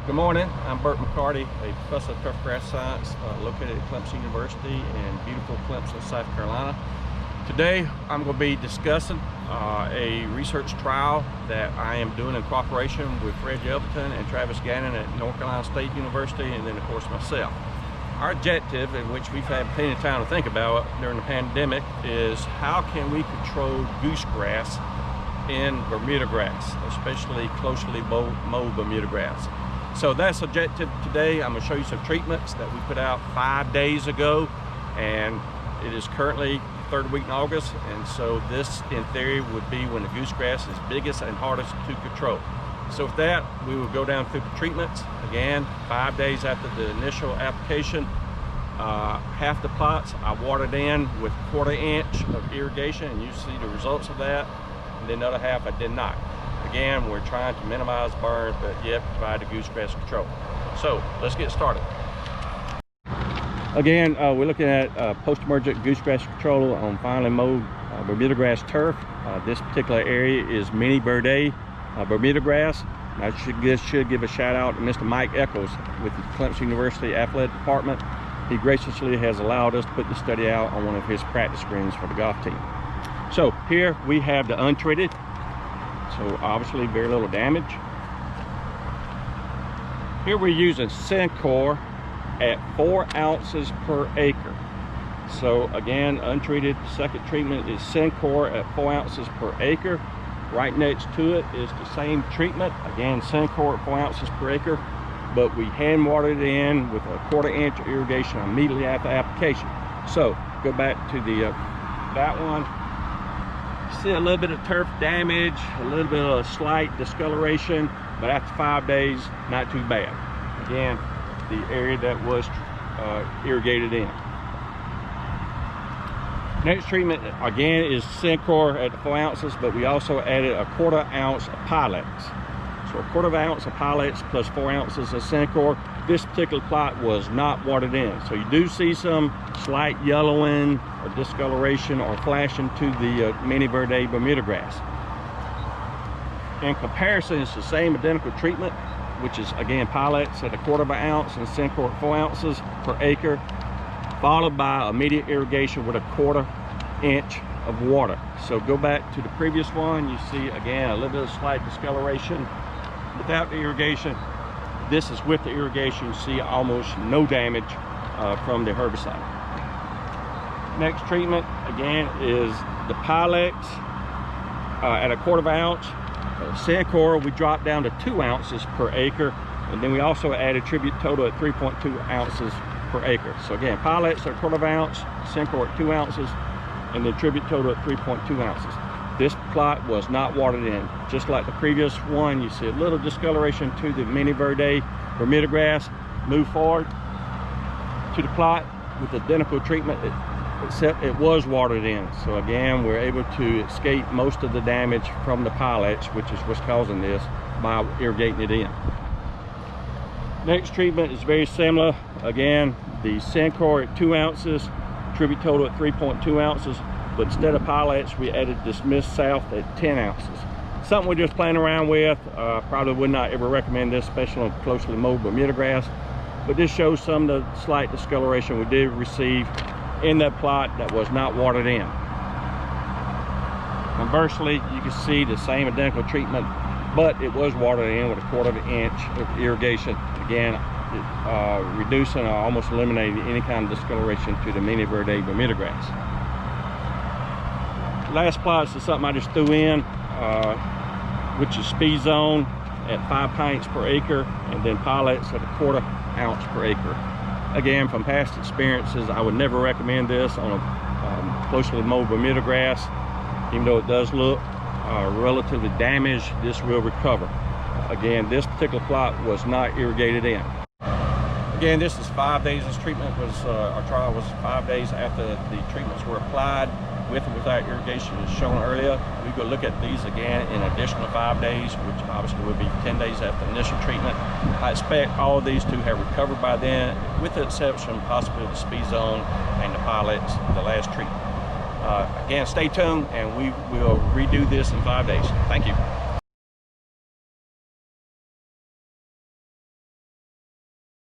Good morning, I'm Bert McCarty, a professor of turfgrass science located at Clemson University in beautiful Clemson, South Carolina. Today I'm going to be discussing a research trial that I am doing in cooperation with Fred Yelverton and Travis Gannon at North Carolina State University, and then of course myself. Our objective, in which we've had plenty of time to think about during the pandemic, is how can we control goosegrass in bermudagrass, especially closely mowed bermudagrass. So that's the objective today. I'm going to show you some treatments that we put out 5 days ago, and it is currently third week in August, and so this in theory would be when the goosegrass is biggest and hardest to control. So with that, we will go down through the treatments again 5 days after the initial application. Half the plots I watered in with 1/4 inch of irrigation, and you see the results of that, and then the other half I did not. Again, we're trying to minimize burns, but yet provide the goosegrass control. So let's get started. Again, we're looking at post-emergent goosegrass control on finely mowed bermudagrass turf. This particular area is MiniVerde bermudagrass. I should give a shout out to Mr. Mike Eccles with the Clemson University Athletic Department. He graciously has allowed us to put the study out on one of his practice greens for the golf team. So here we have the untreated. So obviously very little damage. Here we're using Syncor at 4 ounces per acre. So again, untreated, second treatment is Syncor at 4 ounces per acre. Right next to it is the same treatment, again Syncor at 4 ounces per acre, but we hand watered it in with a 1/4 inch irrigation immediately after application. So go back to the that one. See a little bit of turf damage, a little bit of slight discoloration, but after 5 days, not too bad. Again, the area that was irrigated in. Next treatment, again, is Syncor at 4 ounces, but we also added a 1/4 ounce of pilettes. So a 1/4 ounce of pilettes plus 4 ounces of Syncor. This particular plot was not watered in. So you do see some slight yellowing or discoloration or flashing to the MiniVerde bermudagrass. In comparison, it's the same identical treatment, which is again pilettes at a 1/4 ounce and Syncor at 4 ounces per acre, followed by immediate irrigation with a 1/4 inch of water. So go back to the previous one, you see again a little bit of slight discoloration without the irrigation. This is with the irrigation. You see almost no damage from the herbicide. Next treatment again is the pilettes at a 1/4 ounce. Syncor we dropped down to 2 ounces per acre, and then we also added tribute total at 3.2 ounces per acre. So again, pilettes at a 1/4 ounce, Syncor at 2 ounces, and then tribute total at 3.2 ounces. This plot was not watered in. Just like the previous one, you see a little discoloration to the MiniVerde bermudagrass. Move forward to the plot with identical treatment, except it was watered in. So again, we're able to escape most of the damage from the pilettes, which is what's causing this, by irrigating it in. Next treatment is very similar. Again, the Syncor at 2 ounces, tribute total at 3.2 ounces, but instead of pilettes, we added this Mist South at 10 ounces. Something we're just playing around with. Probably would not ever recommend this, especially on closely mowed bermudagrass, but this shows some of the slight discoloration we did receive in that plot that was not watered in. Conversely, you can see the same identical treatment, but it was watered in with a 1/4 inch of irrigation. Again, reducing or almost eliminating any kind of discoloration to the MiniVerde bermudagrass. Last plots is something I just threw in, which is Speed Zone at 5 pints per acre, and then pilettes at a 1/4 ounce per acre. Again, from past experiences, I would never recommend this on a closely mowed bermudagrass. Even though it does look relatively damaged, this will recover. Again, this particular plot was not irrigated in. Again, this is 5 days. This treatment was, our trial was 5 days after the treatments were applied, with or without irrigation as shown earlier. We go look at these again in additional 5 days, which obviously will be 10 days after initial treatment. I expect all of these to have recovered by then, with the exception possibly of the Speed Zone and the pilettes, the last treatment. Again, stay tuned, and we will redo this in 5 days. Thank you.